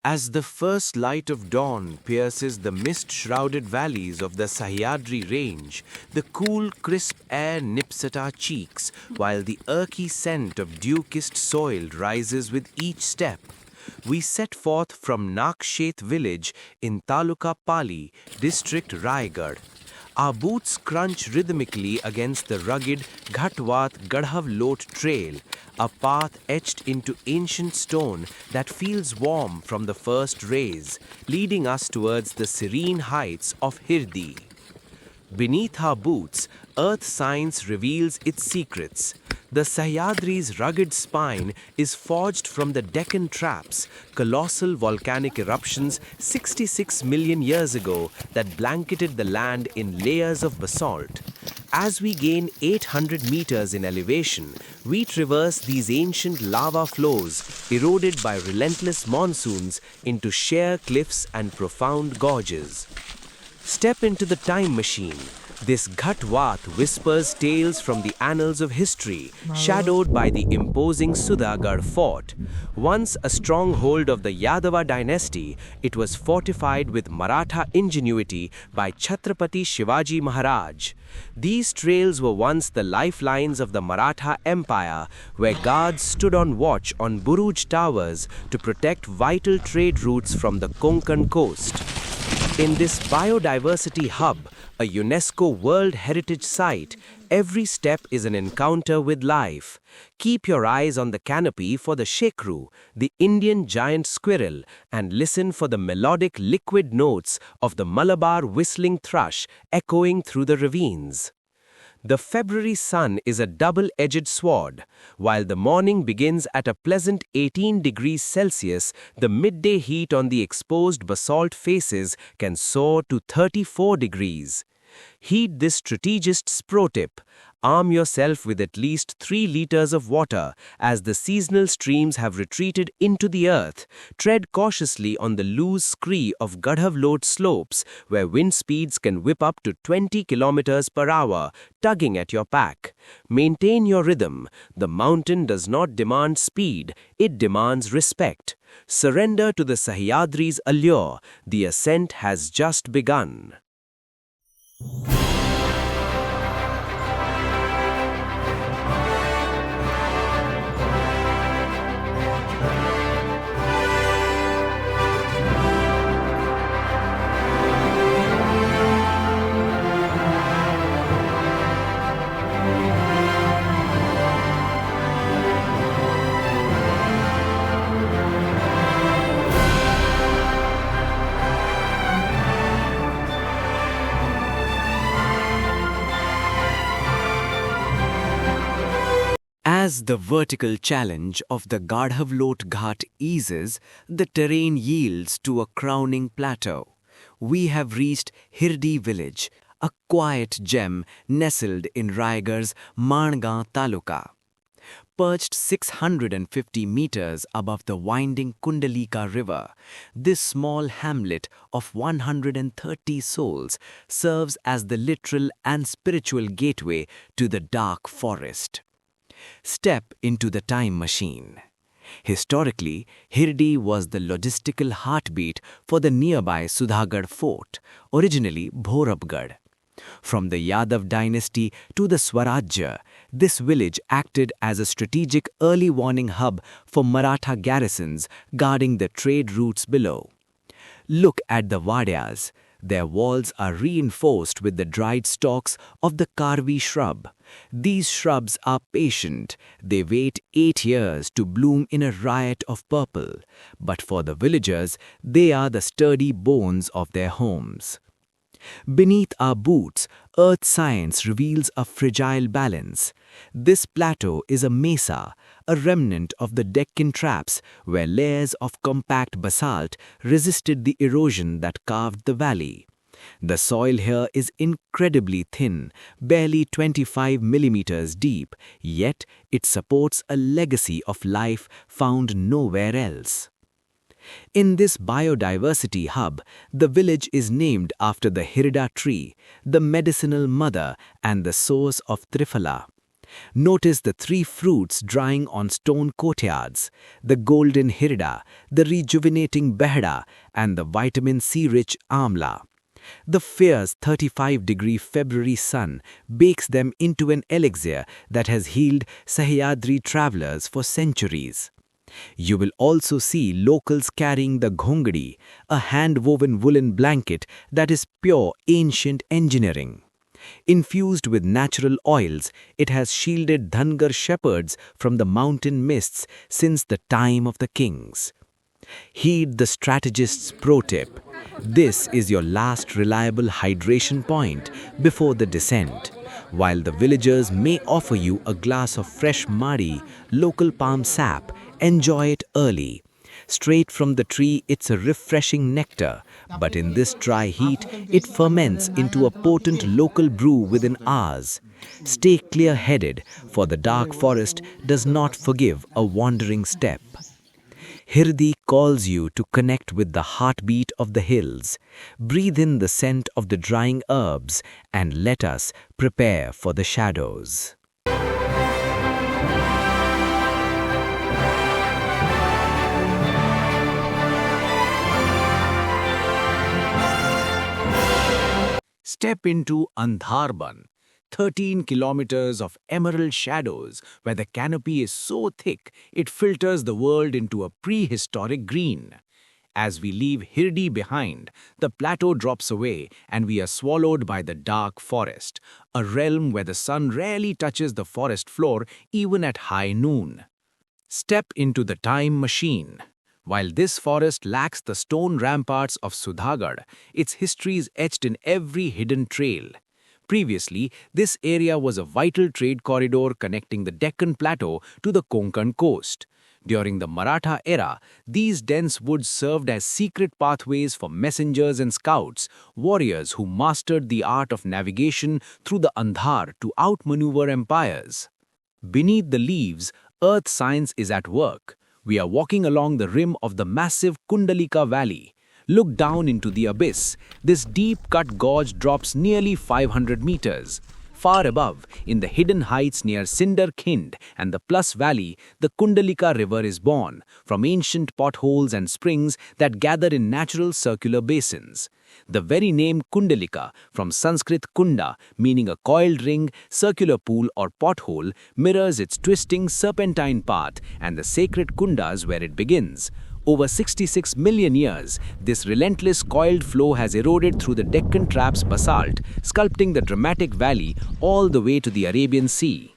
As the first light of dawn pierces the mist-shrouded valleys of the Sahyadri range, the cool, crisp air nips at our cheeks, while the earthy scent of dew-kissed soil rises with each step. We set forth from Nakshet village in Taluka Pali, district Raigad. Our boots crunch rhythmically against the rugged Ghatwat Gadhavlot trail, a path etched into ancient stone that feels warm from the first rays, leading us towards the serene heights of Hirdi. Beneath our boots, earth science reveals its secrets. The Sahyadri's rugged spine is forged from the Deccan Traps, colossal volcanic eruptions 66 million years ago that blanketed the land in layers of basalt. As we gain 800 meters in elevation, we traverse these ancient lava flows, eroded by relentless monsoons, into sheer cliffs and profound gorges. Step into the time machine. This Ghatwat whispers tales from the annals of history, shadowed by the imposing Sudhagarh fort. Once a stronghold of the Yadava dynasty, it was fortified with Maratha ingenuity by Chhatrapati Shivaji Maharaj. These trails were once the lifelines of the Maratha Empire, where guards stood on watch on Buruj towers to protect vital trade routes from the Konkan coast. In this biodiversity hub, a UNESCO World Heritage Site, every step is an encounter with life. Keep your eyes on the canopy for the shekru, the Indian giant squirrel, and listen for the melodic liquid notes of the Malabar whistling thrush echoing through the ravines. The February sun is a double-edged sword. While the morning begins at a pleasant 18 degrees Celsius, the midday heat on the exposed basalt faces can soar to 34 degrees. Heed this strategist's pro tip. Arm yourself with at least 3 liters of water, as the seasonal streams have retreated into the earth. Tread cautiously on the loose scree of Gadhavlot slopes, where wind speeds can whip up to 20 kilometers per hour, tugging at your pack. Maintain your rhythm. The mountain does not demand speed, it demands respect. Surrender to the Sahyadri's allure. The ascent has just begun. As the vertical challenge of the Gadhavlot Ghat eases, the terrain yields to a crowning plateau. We have reached Hirdi village, a quiet gem nestled in Raigar's Mangaon Taluka. Perched 650 meters above the winding Kundalika river, this small hamlet of 130 souls serves as the literal and spiritual gateway to the dark forest. Step into the time machine. Historically, Hirdi was the logistical heartbeat for the nearby Sudhagarh fort, originally Bhorabgarh. From the Yadav dynasty to the Swarajya, this village acted as a strategic early warning hub for Maratha garrisons guarding the trade routes below. Look at the Vadyas. Their walls are reinforced with the dried stalks of the Karvi shrub. These shrubs are patient. They wait 8 years to bloom in a riot of purple. But for the villagers, they are the sturdy bones of their homes. Beneath our boots, earth science reveals a fragile balance. This plateau is a mesa, a remnant of the Deccan Traps, where layers of compact basalt resisted the erosion that carved the valley. The soil here is incredibly thin, barely 25 millimeters deep, yet it supports a legacy of life found nowhere else. In this biodiversity hub, the village is named after the Hirda tree, the medicinal mother and the source of Triphala. Notice the three fruits drying on stone courtyards, the golden hirida, the rejuvenating behda, and the vitamin C-rich amla. The fierce 35-degree February sun bakes them into an elixir that has healed Sahyadri travelers for centuries. You will also see locals carrying the ghongdi, a hand-woven woolen blanket that is pure ancient engineering. Infused with natural oils, it has shielded Dhangar shepherds from the mountain mists since the time of the kings. Heed the strategist's pro tip. This is your last reliable hydration point before the descent. While the villagers may offer you a glass of fresh madi, local palm sap, enjoy it early. Straight from the tree, it's a refreshing nectar, but in this dry heat, it ferments into a potent local brew within hours. Stay clear-headed, for the dark forest does not forgive a wandering step. Hirdi calls you to connect with the heartbeat of the hills. Breathe in the scent of the drying herbs and let us prepare for the shadows. Step into Andharban, 13 kilometers of emerald shadows where the canopy is so thick it filters the world into a prehistoric green. As we leave Hirdi behind, the plateau drops away and we are swallowed by the dark forest, a realm where the sun rarely touches the forest floor even at high noon. Step into the time machine. While this forest lacks the stone ramparts of Sudhagad, its history is etched in every hidden trail. Previously, this area was a vital trade corridor connecting the Deccan Plateau to the Konkan coast. During the Maratha era, these dense woods served as secret pathways for messengers and scouts, warriors who mastered the art of navigation through the Andhar to outmaneuver empires. Beneath the leaves, earth science is at work. We are walking along the rim of the massive Kundalika valley. Look down into the abyss. This deep-cut gorge drops nearly 500 meters. Far above, in the hidden heights near Sindar Khind and the Plus Valley, the Kundalika River is born, from ancient potholes and springs that gather in natural circular basins. The very name Kundalika, from Sanskrit kunda, meaning a coiled ring, circular pool or pothole, mirrors its twisting serpentine path and the sacred kundas where it begins. Over 66 million years, this relentless coiled flow has eroded through the Deccan Traps basalt, sculpting the dramatic valley all the way to the Arabian Sea.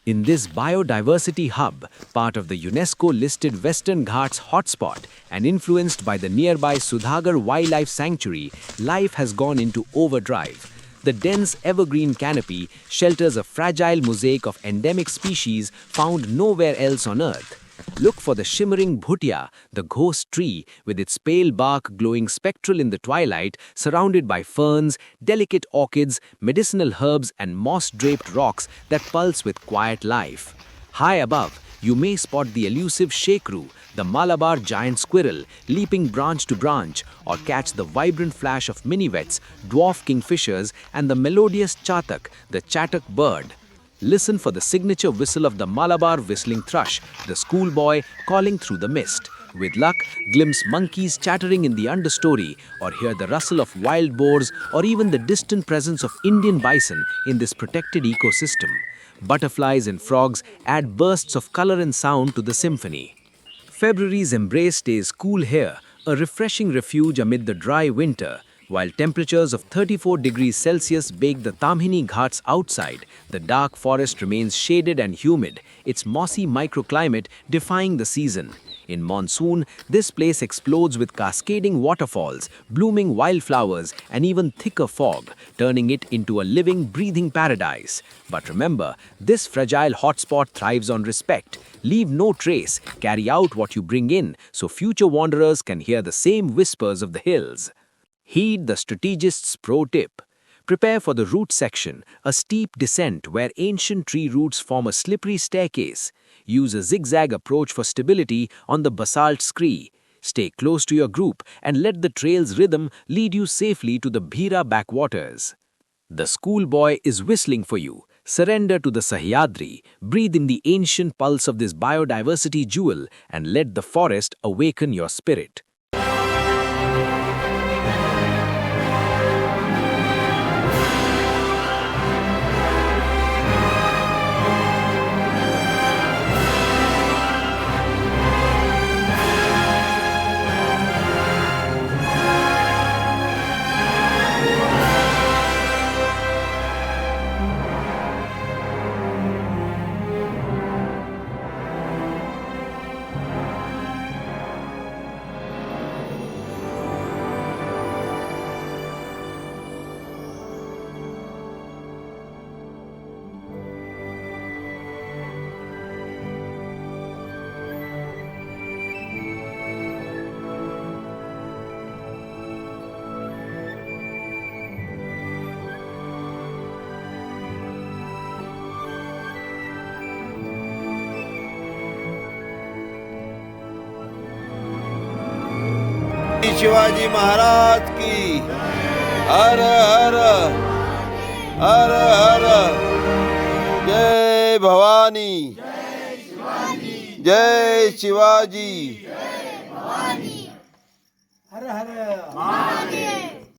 In this biodiversity hub, part of the UNESCO-listed Western Ghats hotspot and influenced by the nearby Sudhagar Wildlife Sanctuary, life has gone into overdrive. The dense evergreen canopy shelters a fragile mosaic of endemic species found nowhere else on Earth. Look for the shimmering bhutia, the ghost tree, with its pale bark glowing spectral in the twilight, surrounded by ferns, delicate orchids, medicinal herbs, and moss-draped rocks that pulse with quiet life. High above, you may spot the elusive shekru, the Malabar giant squirrel, leaping branch to branch, or catch the vibrant flash of minivets, dwarf kingfishers, and the melodious chatak, the chatak bird. Listen for the signature whistle of the Malabar whistling thrush, the schoolboy calling through the mist. With luck, glimpse monkeys chattering in the understory, or hear the rustle of wild boars, or even the distant presence of Indian bison in this protected ecosystem. Butterflies and frogs add bursts of color and sound to the symphony. February's embrace stays cool here, a refreshing refuge amid the dry winter. While temperatures of 34 degrees Celsius bake the Tamhini Ghats outside, the dark forest remains shaded and humid, its mossy microclimate defying the season. In monsoon, this place explodes with cascading waterfalls, blooming wildflowers, and even thicker fog, turning it into a living, breathing paradise. But remember, this fragile hotspot thrives on respect. Leave no trace, carry out what you bring in, so future wanderers can hear the same whispers of the hills. Heed the strategist's pro tip. Prepare for the root section, a steep descent where ancient tree roots form a slippery staircase. Use a zigzag approach for stability on the basalt scree. Stay close to your group and let the trail's rhythm lead you safely to the Bhira backwaters. The schoolboy is whistling for you. Surrender to the Sahyadri, breathe in the ancient pulse of this biodiversity jewel, and let the forest awaken your spirit. Shivaji Maharaj की हर हर हर हर जय भवानी जय शिवाजी हर हर महादेव।